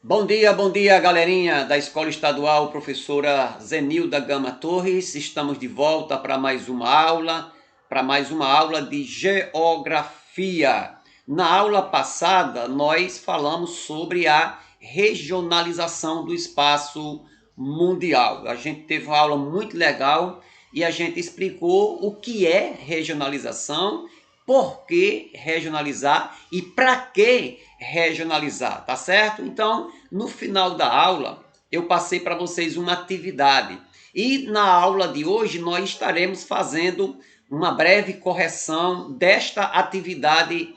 Bom dia, galerinha da Escola Estadual Professora Zenilda Gama Torres. Estamos de volta para mais uma aula de geografia. Na aula passada, nós falamos sobre a regionalização do espaço mundial. A gente teve uma aula muito legal e a gente explicou o que é regionalização, por que regionalizar e para que regionalizar, tá certo? Então, no final da aula, eu passei para vocês uma atividade. E na aula de hoje nós estaremos fazendo uma breve correção desta atividade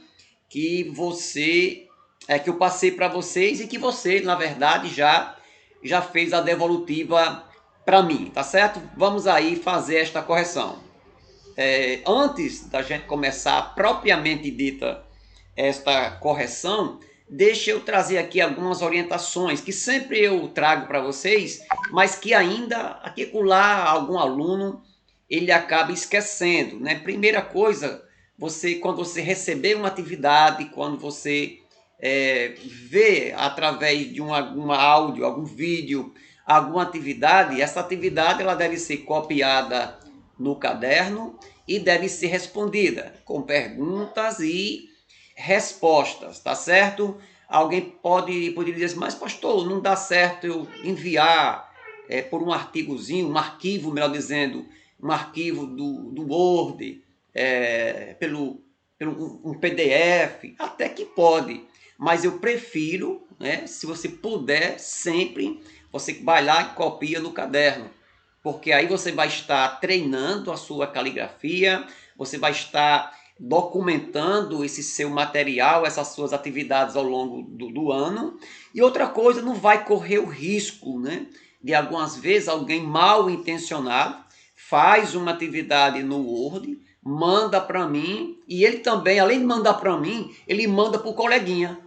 que eu passei para vocês e que você, na verdade, já fez a devolutiva para mim, tá certo? Vamos aí fazer esta correção. Antes da gente começar propriamente dita esta correção, deixa eu trazer aqui algumas orientações que sempre eu trago para vocês, mas que ainda aqui lá algum aluno ele acaba esquecendo, né? Primeira coisa, quando você receber uma atividade, quando você vê através de algum áudio, algum vídeo, alguma atividade, essa atividade ela deve ser copiada no caderno e deve ser respondida com perguntas e respostas, tá certo? Alguém poderia dizer assim, mas pastor, não dá certo eu enviar por um artigozinho, um arquivo, melhor dizendo, um arquivo do Word, pelo um PDF, até que pode, mas eu prefiro, né, se você puder, sempre você vai lá e copia no caderno, porque aí você vai estar treinando a sua caligrafia, você vai estar documentando esse seu material, essas suas atividades ao longo do ano. E outra coisa, não vai correr o risco, né, de algumas vezes alguém mal intencionado faz uma atividade no Word, manda para mim, e ele também, além de mandar para mim, ele manda para o coleguinha.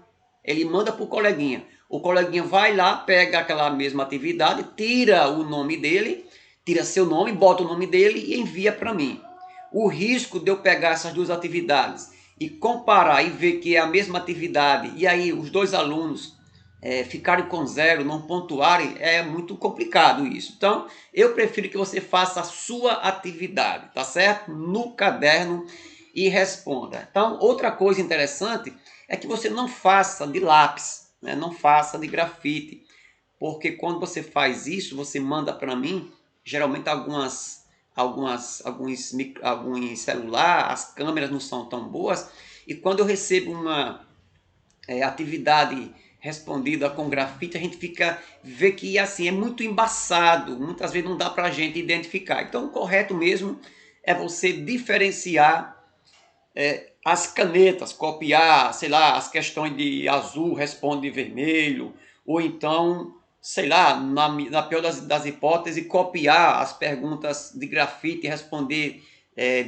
Ele manda para o coleguinha. O coleguinha vai lá, pega aquela mesma atividade, tira o nome dele, tira seu nome, bota o nome dele e envia para mim. O risco de eu pegar essas duas atividades e comparar e ver que é a mesma atividade, e aí os dois alunos ficarem com zero, não pontuarem, é muito complicado isso. Então, eu prefiro que você faça a sua atividade, tá certo? No caderno e responda. Então, outra coisa interessante é que você não faça de lápis, né? Não faça de grafite, porque quando você faz isso, você manda para mim, geralmente alguns celular, as câmeras não são tão boas, e quando eu recebo uma atividade respondida com grafite, a gente vê que assim é muito embaçado, muitas vezes não dá para a gente identificar. Então, o correto mesmo é você diferenciar as canetas, copiar, sei lá, as questões de azul responde de vermelho, ou então, sei lá, na pior das hipóteses, copiar as perguntas de grafite e responder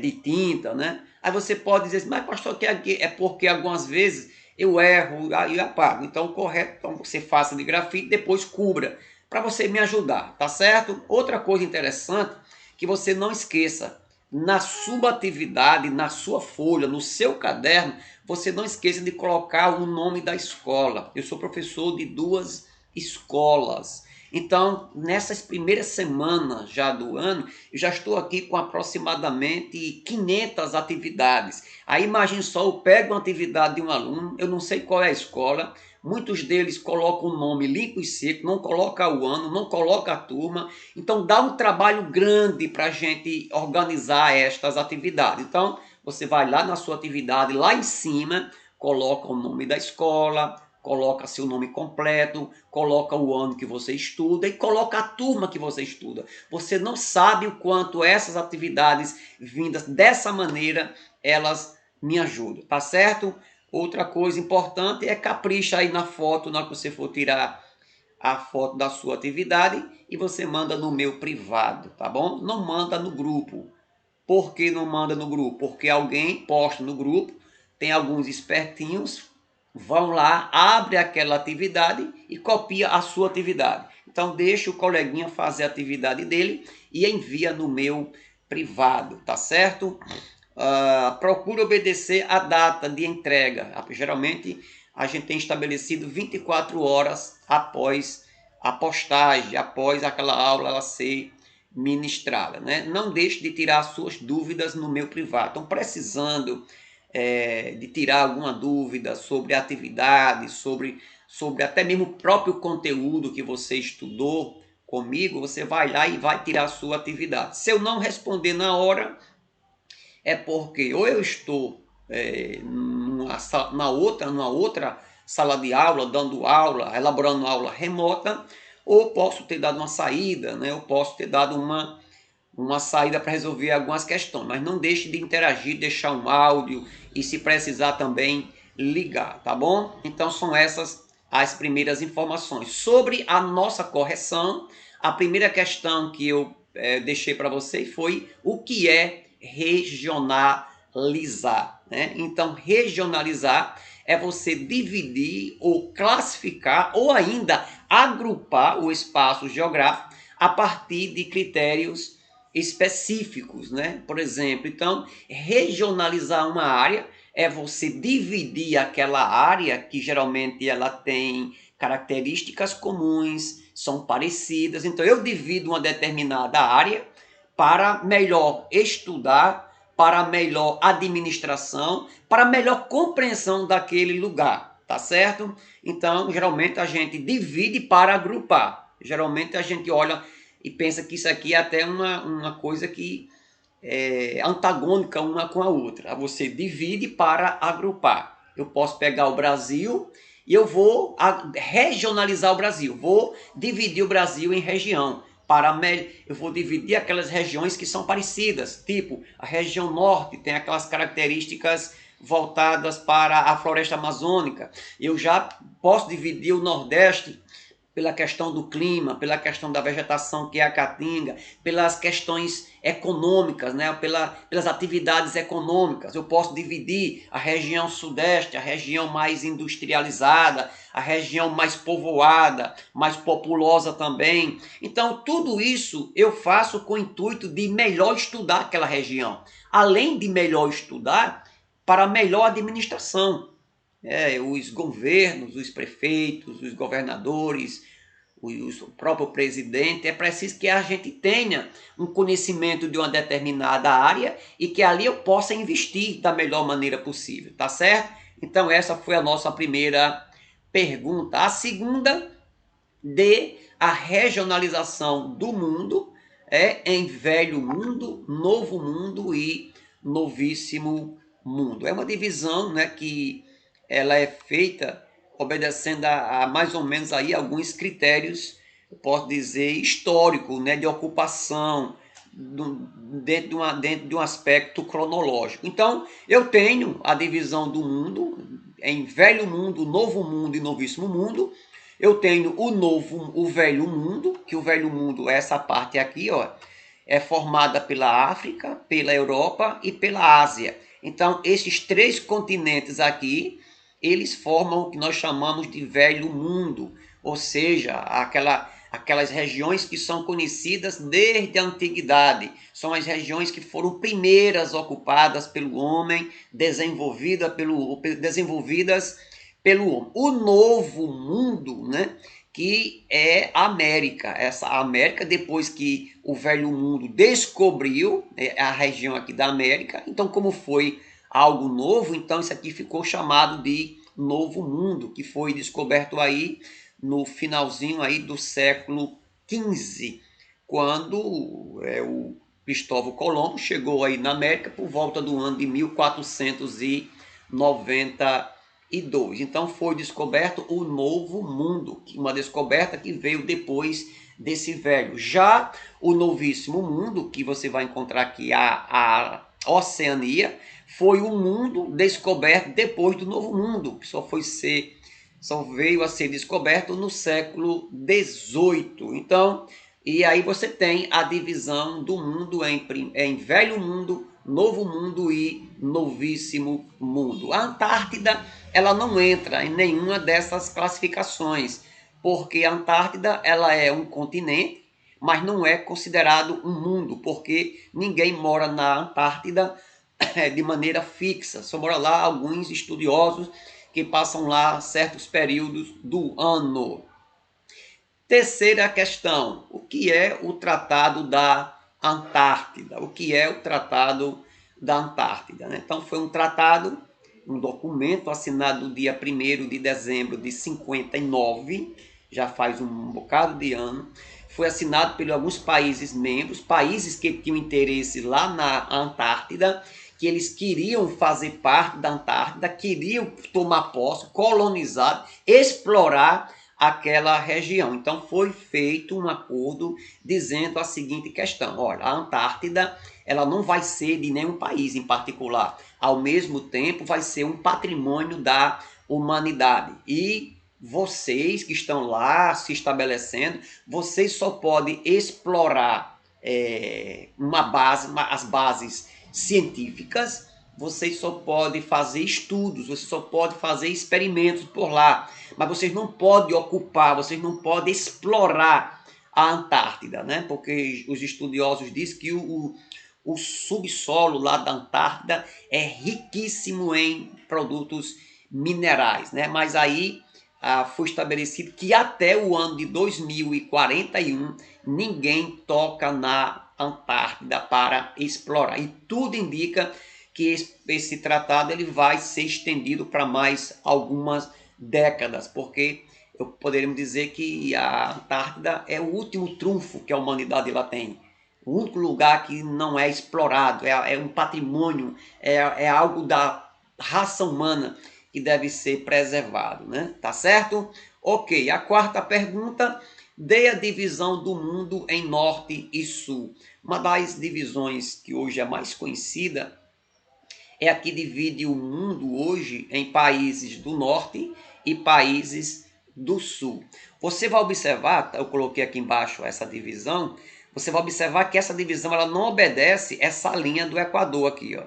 de tinta, né? Aí você pode dizer, mas pastor, que é porque algumas vezes eu erro e apago. Então, o correto, então você faça de grafite, depois cubra, para você me ajudar, tá certo? Outra coisa interessante, que você não esqueça, na sua atividade, na sua folha, no seu caderno, você não esqueça de colocar o nome da escola. Eu sou professor de duas escolas. Então, nessas primeiras semanas já do ano, eu já estou aqui com aproximadamente 500 atividades. Aí imagine só, eu pego uma atividade de um aluno, eu não sei qual é a escola, muitos deles colocam o nome limpo e seco, não coloca o ano, não coloca a turma. Então dá um trabalho grande para a gente organizar estas atividades. Então você vai lá na sua atividade, lá em cima, coloca o nome da escola, coloca seu nome completo, coloca o ano que você estuda e coloca a turma que você estuda. Você não sabe o quanto essas atividades vindas dessa maneira, elas me ajudam, tá certo? Outra coisa importante é capricha aí na foto, na hora que você for tirar a foto da sua atividade e você manda no meu privado, tá bom? Não manda no grupo. Por que não manda no grupo? Porque alguém posta no grupo, tem alguns espertinhos, vão lá, abre aquela atividade e copia a sua atividade. Então deixa o coleguinha fazer a atividade dele e envia no meu privado, tá certo? Procure obedecer a data de entrega. Geralmente a gente tem estabelecido 24 horas após a postagem, após aquela aula ela ser ministrada, né? Não deixe de tirar suas dúvidas no meu privado. Estão precisando de tirar alguma dúvida sobre a atividade, sobre até mesmo o próprio conteúdo que você estudou comigo, você vai lá e vai tirar a sua atividade. Se eu não responder na hora, é porque ou eu estou numa outra sala de aula, dando aula, elaborando aula remota, ou posso ter dado uma saída, né? Eu posso ter dado uma saída para resolver algumas questões, mas não deixe de interagir, deixar um áudio e se precisar também ligar, tá bom? Então são essas as primeiras informações. Sobre a nossa correção, a primeira questão que eu deixei para vocês foi o que é regionalizar, né? Então regionalizar é você dividir ou classificar ou ainda agrupar o espaço geográfico a partir de critérios específicos, né? Por exemplo, então, regionalizar uma área é você dividir aquela área que geralmente ela tem características comuns, são parecidas. Então, eu divido uma determinada área para melhor estudar, para melhor administração, para melhor compreensão daquele lugar, tá certo? Então, geralmente a gente divide para agrupar. Geralmente a gente olha e pensa que isso aqui é até uma coisa que é antagônica uma com a outra. Você divide para agrupar. Eu posso pegar o Brasil e eu vou regionalizar o Brasil. Vou dividir o Brasil em região. Eu vou dividir aquelas regiões que são parecidas. Tipo, a região norte tem aquelas características voltadas para a floresta amazônica. Eu já posso dividir o nordeste pela questão do clima, pela questão da vegetação que é a caatinga, pelas questões econômicas, né? Pelas atividades econômicas. Eu posso dividir a região sudeste, a região mais industrializada, a região mais povoada, mais populosa também. Então, tudo isso eu faço com o intuito de melhor estudar aquela região. Além de melhor estudar, para melhor administração. Os governos, os prefeitos, os governadores, o próprio presidente, é preciso que a gente tenha um conhecimento de uma determinada área e que ali eu possa investir da melhor maneira possível, tá certo? Então essa foi a nossa primeira pergunta. A segunda, de a regionalização do mundo em velho mundo, novo mundo e novíssimo mundo. É uma divisão, né, que ela é feita obedecendo a mais ou menos aí alguns critérios, eu posso dizer, históricos, né, de ocupação, dentro de um aspecto cronológico. Então, eu tenho a divisão do mundo em velho mundo, novo mundo e novíssimo mundo. Eu tenho o velho mundo, que o velho mundo é essa parte aqui, ó, é formada pela África, pela Europa e pela Ásia. Então, esses três continentes aqui, eles formam o que nós chamamos de velho mundo, ou seja, aquelas regiões que são conhecidas desde a antiguidade. São as regiões que foram primeiras ocupadas pelo homem, desenvolvidas pelo homem. O novo mundo, né, que é a América. Essa América, depois que o velho mundo descobriu a região aqui da América, então como foi algo novo, então isso aqui ficou chamado de Novo Mundo, que foi descoberto aí no finalzinho aí do século XV, quando o Cristóvão Colombo chegou aí na América por volta do ano de 1492. Então foi descoberto o Novo Mundo, uma descoberta que veio depois desse velho. Já o Novíssimo Mundo, que você vai encontrar aqui a Oceania, foi um mundo descoberto depois do Novo Mundo, que só veio a ser descoberto no século XVIII. Então, e aí você tem a divisão do mundo em velho mundo, novo mundo e novíssimo mundo. A Antártida, ela não entra em nenhuma dessas classificações, porque a Antártida, ela é um continente, mas não é considerado um mundo, porque ninguém mora na Antártida de maneira fixa. Só mora lá alguns estudiosos que passam lá certos períodos do ano. Terceira questão, o que é o Tratado da Antártida? O que é o Tratado da Antártida? Né? Então foi um tratado, um documento assinado no dia 1º de dezembro de 59, já faz um bocado de ano. Foi assinado por alguns países membros, países que tinham interesse lá na Antártida, que eles queriam fazer parte da Antártida, queriam tomar posse, colonizar, explorar aquela região. Então foi feito um acordo dizendo a seguinte questão: olha, a Antártida ela não vai ser de nenhum país em particular, ao mesmo tempo vai ser um patrimônio da humanidade e vocês que estão lá se estabelecendo, vocês só podem explorar as bases científicas, vocês só podem fazer estudos, vocês só podem fazer experimentos por lá, mas vocês não podem ocupar, vocês não podem explorar a Antártida, né? Porque os estudiosos dizem que o subsolo lá da Antártida é riquíssimo em produtos minerais, né? Mas aí foi estabelecido que até o ano de 2041 ninguém toca na Antártida para explorar. E tudo indica que esse tratado ele vai ser estendido para mais algumas décadas, porque poderíamos dizer que a Antártida é o último trunfo que a humanidade lá tem. O único lugar que não é explorado, é um patrimônio, é algo da raça humana que deve ser preservado, né? Tá certo? Ok, a quarta pergunta, dê a divisão do mundo em norte e sul. Uma das divisões que hoje é mais conhecida é a que divide o mundo hoje em países do norte e países do sul. Você vai observar, eu coloquei aqui embaixo essa divisão, você vai observar que essa divisão ela não obedece essa linha do Equador aqui, ó.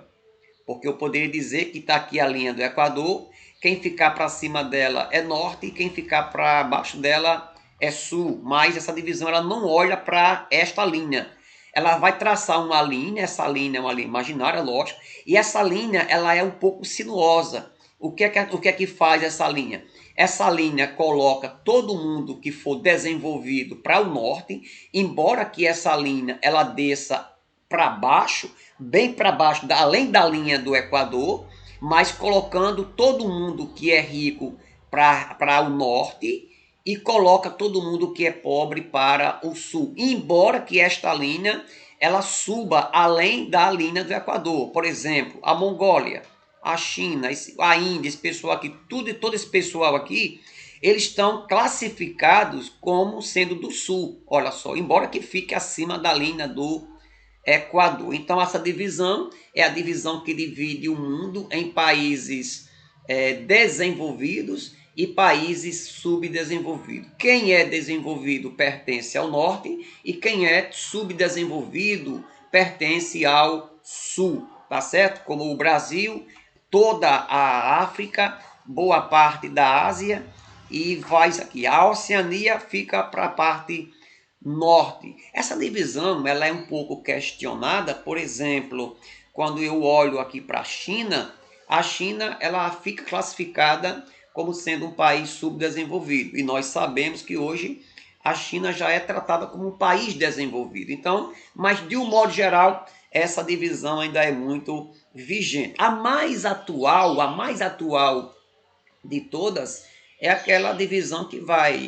Porque eu poderia dizer que está aqui a linha do Equador, quem ficar para cima dela é norte e quem ficar para baixo dela é sul. Mas essa divisão ela não olha para esta linha. Ela vai traçar uma linha, essa linha é uma linha imaginária, lógico, e essa linha ela é um pouco sinuosa. O que é que faz essa linha? Essa linha coloca todo mundo que for desenvolvido para o norte, embora que essa linha ela desça para baixo, bem para baixo, além da linha do Equador, mas colocando todo mundo que é rico para o norte e coloca todo mundo que é pobre para o sul. Embora que esta linha ela suba além da linha do Equador. Por exemplo, a Mongólia, a China, a Índia, esse pessoal aqui, todo esse pessoal aqui, eles estão classificados como sendo do sul. Olha só, embora que fique acima da linha do Equador. Então essa divisão é a divisão que divide o mundo em países desenvolvidos e países subdesenvolvidos. Quem é desenvolvido pertence ao norte e quem é subdesenvolvido pertence ao sul, tá certo? Como o Brasil, toda a África, boa parte da Ásia e vai aqui. A Oceania fica para a parte norte. Essa divisão ela é um pouco questionada, por exemplo, quando eu olho aqui para a China ela fica classificada como sendo um país subdesenvolvido. E nós sabemos que hoje a China já é tratada como um país desenvolvido. Então, mas de um modo geral, essa divisão ainda é muito vigente. A mais atual de todas é aquela divisão que vai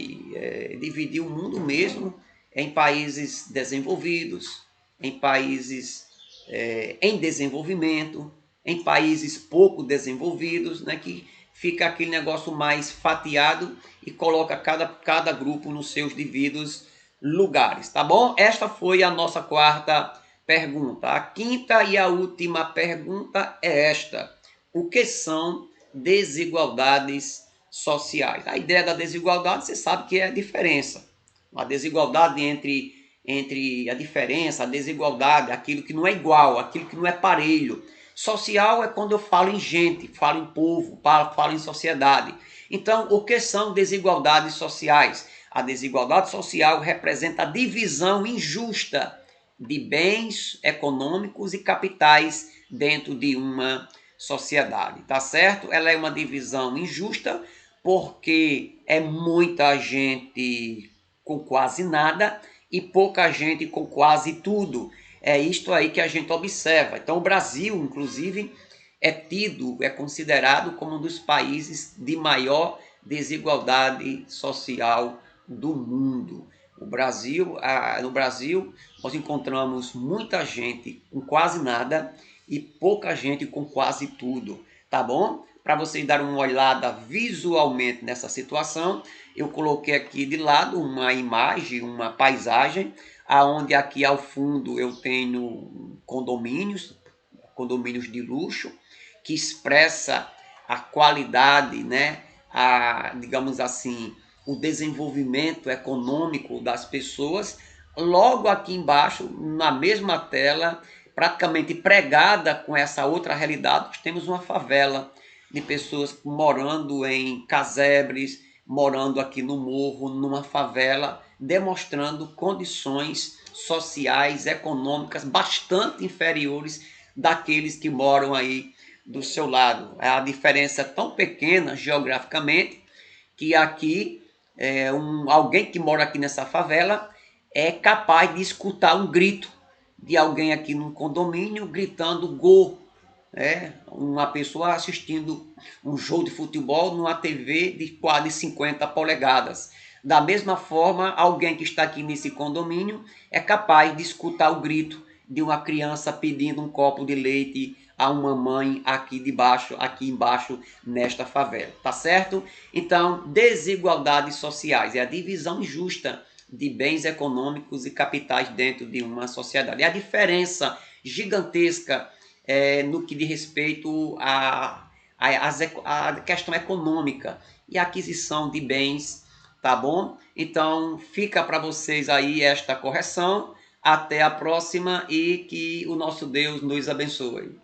dividir o mundo mesmo em países desenvolvidos, em países em desenvolvimento, em países pouco desenvolvidos, né, que fica aquele negócio mais fatiado e coloca cada grupo nos seus devidos lugares, tá bom? Esta foi a nossa quarta pergunta. A quinta e a última pergunta é esta: o que são desigualdades sociais? A ideia da desigualdade, você sabe que é a diferença. A desigualdade entre a diferença, a desigualdade, aquilo que não é igual, aquilo que não é parelho. Social é quando eu falo em gente, falo em povo, falo em sociedade. Então, o que são desigualdades sociais? A desigualdade social representa a divisão injusta de bens econômicos e capitais dentro de uma sociedade, tá certo? Ela é uma divisão injusta porque é muita gente com quase nada e pouca gente com quase tudo. É isto aí que a gente observa. Então o Brasil, inclusive, é considerado como um dos países de maior desigualdade social do mundo. No Brasil, nós encontramos muita gente com quase nada e pouca gente com quase tudo, tá bom? Para vocês darem uma olhada visualmente nessa situação, eu coloquei aqui de lado uma imagem, uma paisagem, aonde aqui ao fundo eu tenho condomínios de luxo, que expressa a qualidade, né, digamos assim, o desenvolvimento econômico das pessoas. Logo aqui embaixo, na mesma tela, praticamente pregada com essa outra realidade, nós temos uma favela de pessoas morando em casebres, morando aqui no morro, numa favela, demonstrando condições sociais, econômicas bastante inferiores daqueles que moram aí do seu lado. A diferença é tão pequena geograficamente que aqui alguém que mora aqui nessa favela é capaz de escutar um grito de alguém aqui num condomínio gritando gol. Uma pessoa assistindo um jogo de futebol numa TV de quase 50 polegadas. Da mesma forma, alguém que está aqui nesse condomínio é capaz de escutar o grito de uma criança pedindo um copo de leite a uma mãe aqui embaixo, nesta favela, tá certo? Então, desigualdades sociais é a divisão injusta de bens econômicos e capitais dentro de uma sociedade. É a diferença gigantesca no que diz respeito à questão econômica e aquisição de bens, tá bom? Então, fica para vocês aí esta correção. Até a próxima e que o nosso Deus nos abençoe.